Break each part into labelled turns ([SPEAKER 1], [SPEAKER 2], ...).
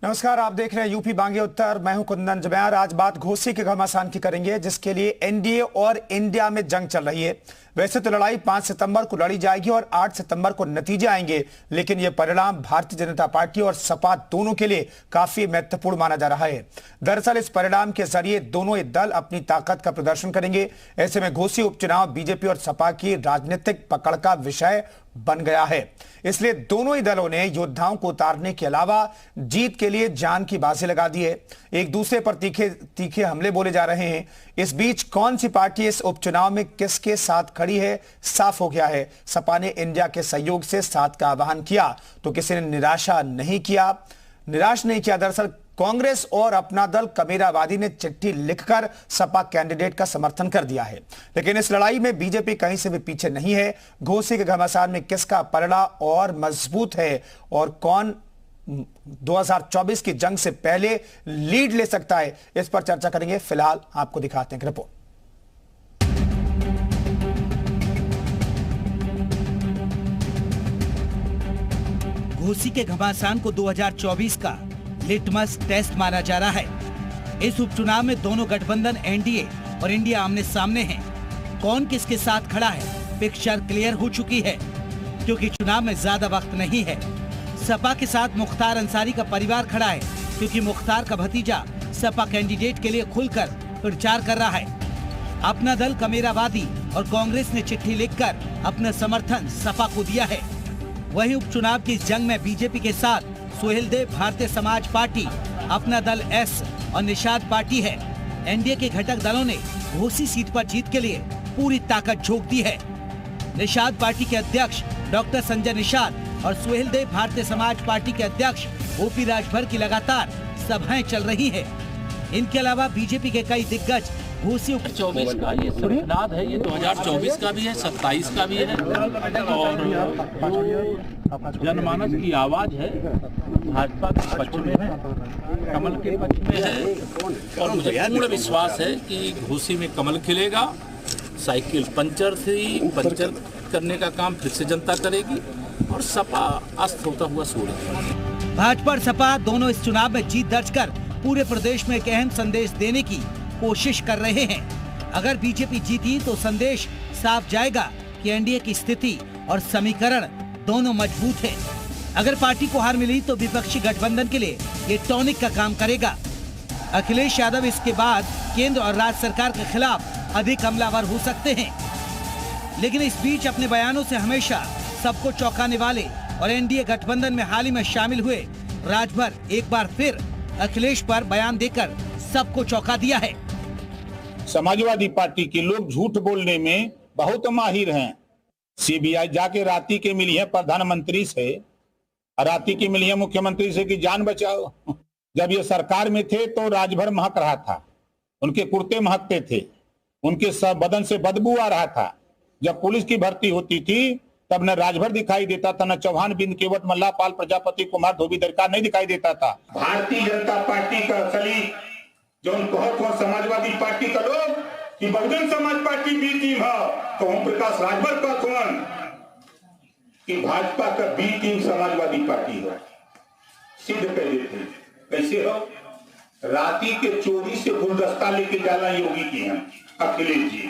[SPEAKER 1] नमस्कार, आप देख रहे हैं यूपी बांगे उत्तर। मैं हूं कुंदन जमैर। आज बात घोसी के घमासान की करेंगे, जिसके लिए एनडीए और इंडिया में जंग चल रही है। वैसे तो लड़ाई 5 सितंबर को लड़ी जाएगी और 8 सितंबर को नतीजे आएंगे, लेकिन यह परिणाम भारतीय जनता पार्टी और सपा दोनों के लिए काफी महत्वपूर्ण माना जा रहा है। दरअसल इस परिणाम के जरिए दोनों ही दल अपनी ताकत का प्रदर्शन करेंगे। ऐसे में घोसी उपचुनाव बीजेपी और सपा की राजनीतिक पकड़ का विषय बन गया है। इसलिए दोनों ही दलों ने योद्धाओं को उतारने के अलावा जीत के लिए जान की बाजी लगा दी है। एक दूसरे पर तीखे तीखे हमले बोले जा रहे हैं। इस बीच कौन सी पार्टी इस उपचुनाव में किसके साथ खड़ी है, साफ हो गया है। सपा ने इंडिया के सहयोग से साथ का आह्वान किया तो किसी ने निराश नहीं किया। दरअसल कांग्रेस और अपना दल कबीराबादी ने चिट्ठी लिखकर सपा कैंडिडेट का समर्थन कर दिया है। लेकिन इस लड़ाई में बीजेपी कहीं से भी पीछे नहीं है। घोसी के घमासान में किसका पलड़ा और मजबूत है और कौन 2024 की जंग से पहले लीड ले सकता है, इस पर चर्चा करेंगे। फिलहाल आपको दिखाते हैं रिपोर्ट।
[SPEAKER 2] घोसी के घमासान को 2024 का लिटमस टेस्ट माना जा रहा है। इस उपचुनाव में दोनों गठबंधन एनडीए और इंडिया आमने सामने हैं। कौन किसके साथ खड़ा है, पिक्चर क्लियर हो चुकी है, क्योंकि चुनाव में ज्यादा वक्त नहीं है। सपा के साथ मुख्तार अंसारी का परिवार खड़ा है, क्योंकि मुख्तार का भतीजा सपा कैंडिडेट के लिए खुलकर प्रचार कर रहा है। अपना दल कबीराबादी और कांग्रेस ने चिट्ठी लिखकर अपना समर्थन सपा को दिया है। वहीं उपचुनाव की इस जंग में बीजेपी के साथ सुहेलदेव भारतीय समाज पार्टी, अपना दल एस और निषाद पार्टी है। एनडीए के घटक दलों ने घोसी सीट पर जीत के लिए पूरी ताकत झोंक दी है। निषाद पार्टी के अध्यक्ष डॉक्टर संजय निषाद और सुहेलदेव भारतीय समाज पार्टी के अध्यक्ष ओपी राजभर की लगातार सभाएं चल रही है। इनके अलावा बीजेपी के कई दिग्गज घोसी
[SPEAKER 3] 24 का ये संविधान है, ये 2024 का भी है, 27 का भी है। और जनमानस की आवाज है, भाजपा के पक्ष में है, कमल के पक्ष में है। और मुझे पूर्ण विश्वास है कि घोसी में कमल खिलेगा। साइकिल पंचर करने का काम फिर से जनता करेगी और सपा अस्त होता हुआ सूरज।
[SPEAKER 2] भाजपा और सपा दोनों इस चुनाव में जीत दर्ज कर पूरे प्रदेश में एक अहम संदेश देने की कोशिश कर रहे हैं। अगर बीजेपी जीती तो संदेश साफ जाएगा कि एनडीए की स्थिति और समीकरण दोनों मजबूत है। अगर पार्टी को हार मिली तो विपक्षी गठबंधन के लिए ये टॉनिक का काम करेगा। अखिलेश यादव इसके बाद केंद्र और राज्य सरकार के खिलाफ अधिक हमलावर हो सकते हैं। लेकिन इस बीच अपने बयानों से हमेशा सबको चौंकाने वाले और एनडीए गठबंधन में हाल ही में शामिल हुए राजभर एक बार फिर अखिलेश पर बयान देकर सबको चौंका दिया है।
[SPEAKER 4] समाजवादी पार्टी के लोग झूठ बोलने में बहुत माहिर हैं। सीबीआई जाके राती के मिली है प्रधानमंत्री से, राती की मिली है मुख्यमंत्री से कि जान बचाओ। जब ये सरकार में थे तो राजभर महक रहा था, उनके कुर्ते महकते थे, उनके सब बदन से बदबू आ रहा था। जब पुलिस की भर्ती होती थी तब न राजभर दिखाई देता था, न चौहान बिंद केवट मल्ला पाल प्रजापति कुमार धोबी दरकार नहीं दिखाई देता था। भारतीय जनता पार्टी का असली जो बहुत हो समाजवादी पार्टी का लोग कि Bahujan Samaj party B team है, तो ओम प्रकाश राजभर का कौन कि भाजपा का बी टीम समाजवादी पार्टी हो, सिद्ध कर देते। कैसे हो? राती के चोरी से गुलदस्ता लेके जाना योगी की है अखिलेश जी।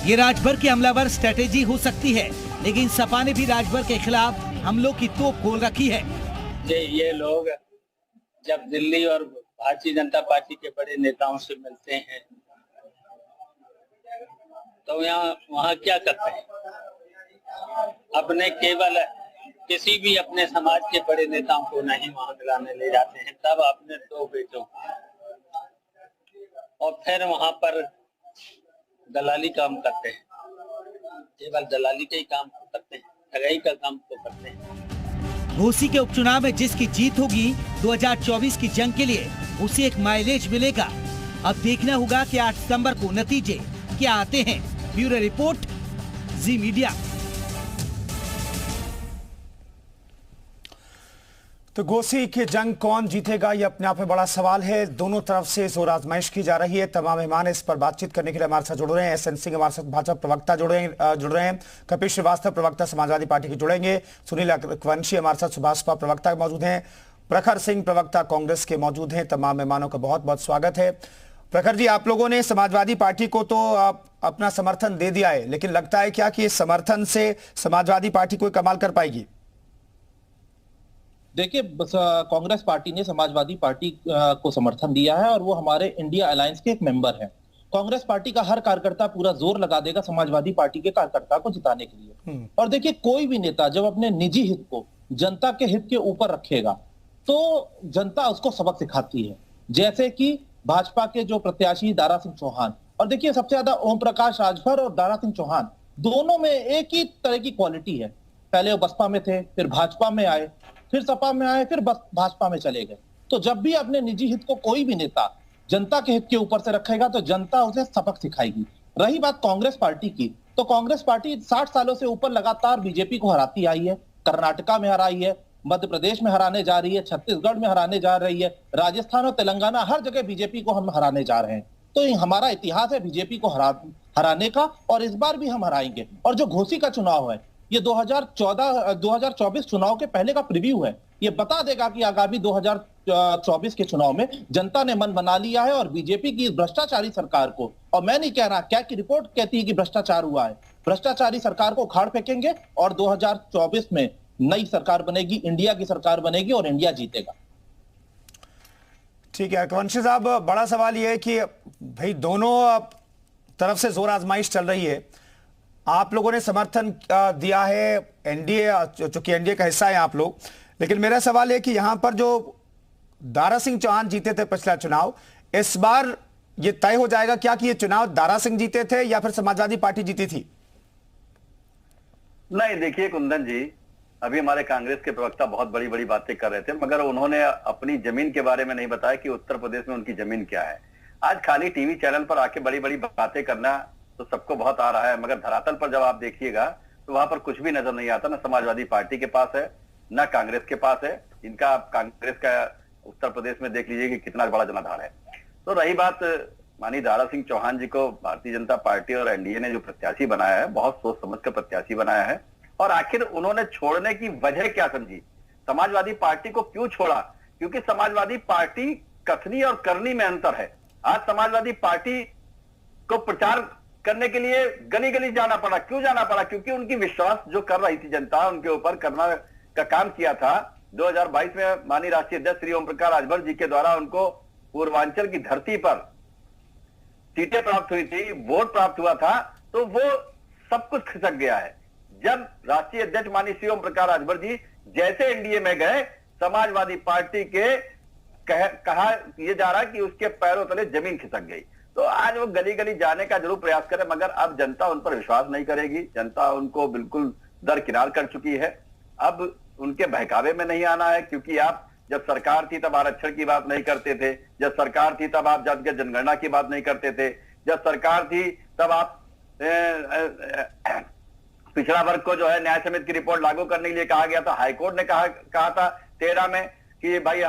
[SPEAKER 2] ये राजभर की हमलावर स्ट्रेटेजी हो सकती है, लेकिन सपा ने भी राजभर के खिलाफ हमलों की तोप खोल रखी है।
[SPEAKER 5] ये लोग जब दिल्ली और भारतीय जनता पार्टी के बड़े नेताओं से मिलते हैं तो वहाँ क्या करते हैं? अपने केवल किसी भी अपने समाज के बड़े नेताओं को नहीं वहाँ मिलाने ले जाते हैं, तब अपने 2 बेटों और फिर वहाँ पर दलाली काम करते हैं। केवल दलाली का ही काम करते हैं, ठगाई का काम तो करते हैं।
[SPEAKER 2] घोसी के उपचुनाव में जिसकी जीत होगी 2024 की जंग के लिए उसे एक माइलेज मिलेगा। अब देखना होगा कि 8 सितंबर को नतीजे क्या आते हैं। ब्यूरो रिपोर्ट, जी मीडिया।
[SPEAKER 1] तो घोसी की जंग कौन जीतेगा, ये अपने आप में बड़ा सवाल है। दोनों तरफ से जोर आजमाइश की जा रही है। तमाम मेहमान इस पर बातचीत करने के लिए हमारे साथ जुड़ रहे हैं। एसएन सिंह हमारे साथ भाजपा प्रवक्ता जुड़ रहे हैं। कपिल श्रीवास्तव प्रवक्ता समाजवादी पार्टी के जुड़ेंगे। सुनील रघुवंशी हमारे साथ सुभाषपा प्रवक्ता मौजूद हैं। प्रखर सिंह, प्रवक्ता कांग्रेस के, मौजूद हैं। तमाम मेहमानों का बहुत बहुत स्वागत है। प्रखर जी, आप लोगों ने समाजवादी पार्टी को तो अपना समर्थन दे दिया है, लेकिन लगता है क्या कि इस समर्थन से समाजवादी पार्टी कोई कमाल कर पाएगी?
[SPEAKER 6] देखिए, कांग्रेस पार्टी ने समाजवादी पार्टी को समर्थन दिया है और वो हमारे इंडिया अलायंस के एक मेंबर हैं। कांग्रेस पार्टी का हर कार्यकर्ता पूरा जोर लगा देगा समाजवादी पार्टी के कार्यकर्ता को जिताने के लिए। और देखिए, कोई भी नेता जब अपने निजी हित को जनता के हित के ऊपर रखेगा तो जनता उसको सबक सिखाती है। जैसे कि भाजपा के जो प्रत्याशी दारा सिंह चौहान, और देखिए सबसे ज्यादा ओम प्रकाश राजभर और दारा सिंह चौहान दोनों में एक ही तरह की क्वालिटी है। पहले वो बसपा में थे, फिर भाजपा में आए, फिर सपा में आए, फिर भाजपा में चले गए। तो जब भी अपने निजी हित को कोई भी नेता जनता के हित के ऊपर से रखेगा तो जनता उसे सबक सिखाएगी। रही बात कांग्रेस पार्टी की, तो कांग्रेस पार्टी 60 सालों से ऊपर लगातार बीजेपी को हराती आई है। कर्नाटका में हराई है, मध्य प्रदेश में हराने जा रही है, छत्तीसगढ़ में हराने जा रही है, राजस्थान और तेलंगाना, हर जगह बीजेपी को हम हराने जा रहे हैं। तो ये हमारा इतिहास है बीजेपी को हराने का, और इस बार भी हम हराएंगे। और जो घोसी का चुनाव है, ये 2024 चुनाव के पहले का प्रीव्यू है। ये बता देगा कि आगामी 2024 के चुनाव में जनता ने मन बना लिया है और बीजेपी की भ्रष्टाचारी सरकार को, और मैं नहीं कह रहा, क्या की रिपोर्ट कहती है कि भ्रष्टाचार हुआ है, भ्रष्टाचारी सरकार को उखाड़ फेंकेंगे और 2024 में नई सरकार बनेगी, इंडिया की सरकार बनेगी और इंडिया जीतेगा।
[SPEAKER 1] ठीक है रघुवंशी साहब, बड़ा सवाल यह है कि भाई दोनों तरफ से जोर आजमाइश चल रही है। आप लोगों ने समर्थन दिया है एनडीए, चूंकि एनडीए का हिस्सा है आप लोग, लेकिन मेरा सवाल है कि यहां पर जो दारा सिंह चौहान जीते थे पिछला चुनाव, इस बार ये तय हो जाएगा क्या कि ये चुनाव दारा सिंह जीते थे या फिर समाजवादी पार्टी जीती थी?
[SPEAKER 7] नहीं, देखिए कुंदन जी, अभी हमारे कांग्रेस के प्रवक्ता बहुत बड़ी बड़ी बातें कर रहे थे, मगर उन्होंने अपनी जमीन के बारे में नहीं बताया कि उत्तर प्रदेश में उनकी जमीन क्या है। आज खाली टीवी चैनल पर आके बड़ी बड़ी बातें करना तो सबको बहुत आ रहा है, मगर धरातल पर जब आप देखिएगा तो वहां पर कुछ भी नजर नहीं आता। ना समाजवादी पार्टी के पास है, ना कांग्रेस के पास है। इनका कांग्रेस का उत्तर प्रदेश में देख लीजिए कि कितना बड़ा जनाधार है। तो रही बात मानी दारा सिंह चौहान जी को भारतीय जनता पार्टी और एनडीए ने जो प्रत्याशी बनाया है, बहुत सोच समझ कर प्रत्याशी बनाया है। और आखिर उन्होंने छोड़ने की वजह क्या समझी, समाजवादी पार्टी को क्यों छोड़ा? क्योंकि समाजवादी पार्टी कथनी और करनी में अंतर है। आज समाजवादी पार्टी को प्रचार करने के लिए गली गली जाना पड़ा। क्यों जाना पड़ा? क्योंकि उनकी विश्वास जो कर रही थी जनता, उनके ऊपर करना का काम किया था। 2022 में माननीय राष्ट्रीय अध्यक्ष श्री ओम प्रकाश राजभर जी के द्वारा उनको पूर्वांचल की धरती पर सीटें प्राप्त हुई थी, वोट प्राप्त हुआ था, तो वो सब कुछ खिसक गया है। जब राष्ट्रीय अध्यक्ष माननीय श्री ओम प्रकाश राजभर जी जैसे एनडीए में गए, समाजवादी पार्टी के कहा यह जा रहा कि उसके पैरों तले जमीन खिसक गई। तो आज वो गली गली जाने का जरूर प्रयास करे, मगर अब जनता उन पर विश्वास नहीं करेगी। जनता उनको बिल्कुल दरकिनार कर चुकी है। अब उनके बहकावे में नहीं आना है, क्योंकि आप जब सरकार थी तब आरक्षण की बात नहीं करते थे, जब सरकार थी तब आप जातिगत जनगणना की बात नहीं करते थे, जब सरकार थी तब आप पिछड़ा वर्ग को जो है न्याय समिति की रिपोर्ट लागू करने के लिए कहा गया था। हाईकोर्ट ने कहा था 13 में कि भाई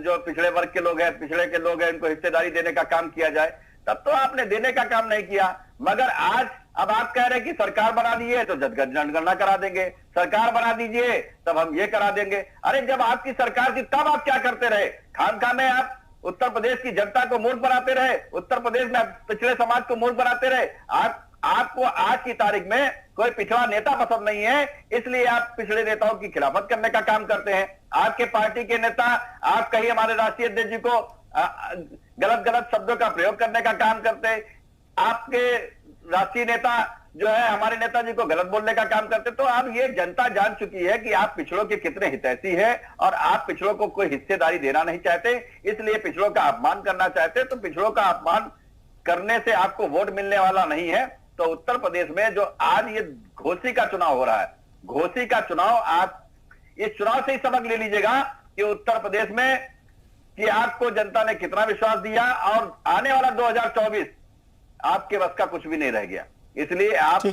[SPEAKER 7] जो पिछड़े वर्ग के लोग हैं, पिछड़े के लोग हैं, उनको हिस्सेदारी देने का काम किया जाए। तब तो आपने देने का काम नहीं किया, मगर आज अब आप कह रहे हैं कि सरकार बना दीजिए तो जनगणना करा देंगे, सरकार बना दीजिए तब हम ये करा देंगे। अरे जब आपकी सरकार थी तब आप क्या करते रहे? खामखा में आप उत्तर प्रदेश की जनता को मूर्ख बनाते रहे, उत्तर प्रदेश में पिछड़े समाज को मूर्ख बनाते रहे। आपको आज की तारीख में कोई पिछड़ा नेता पसंद नहीं है, इसलिए आप पिछड़े नेताओं की खिलाफत करने का काम करते हैं। आपके पार्टी के नेता, आप कहीं हमारे राष्ट्रीय अध्यक्ष जी को गलत गलत शब्दों का प्रयोग करने का काम करते हैं। आपके राष्ट्रीय नेता जो है हमारे नेताजी को गलत बोलने का काम करते। तो अब ये जनता जान चुकी है कि आप पिछड़ों के कितने हितैषी है और आप पिछड़ों को कोई हिस्सेदारी देना नहीं चाहते, इसलिए पिछड़ों का अपमान करना चाहते। तो पिछड़ों का अपमान करने से आपको वोट मिलने वाला नहीं है। तो उत्तर प्रदेश में जो आज ये घोसी का चुनाव हो रहा है, घोसी का चुनाव, आप इस चुनाव से ही सबक ले लीजिएगा कि उत्तर प्रदेश में कि आपको जनता ने कितना विश्वास दिया, और आने वाला 2024 आपके बस का कुछ भी नहीं रह गया। इसलिए आप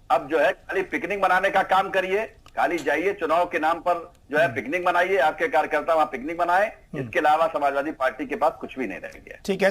[SPEAKER 7] अब जो है खाली पिकनिक मनाने का काम करिए, खाली जाइए चुनाव के नाम पर जो है पिकनिक मनाइए, आपके कार्यकर्ता वहां पिकनिक मनाए। इसके अलावा समाजवादी पार्टी के पास कुछ भी नहीं रह गया।
[SPEAKER 1] ठीक है।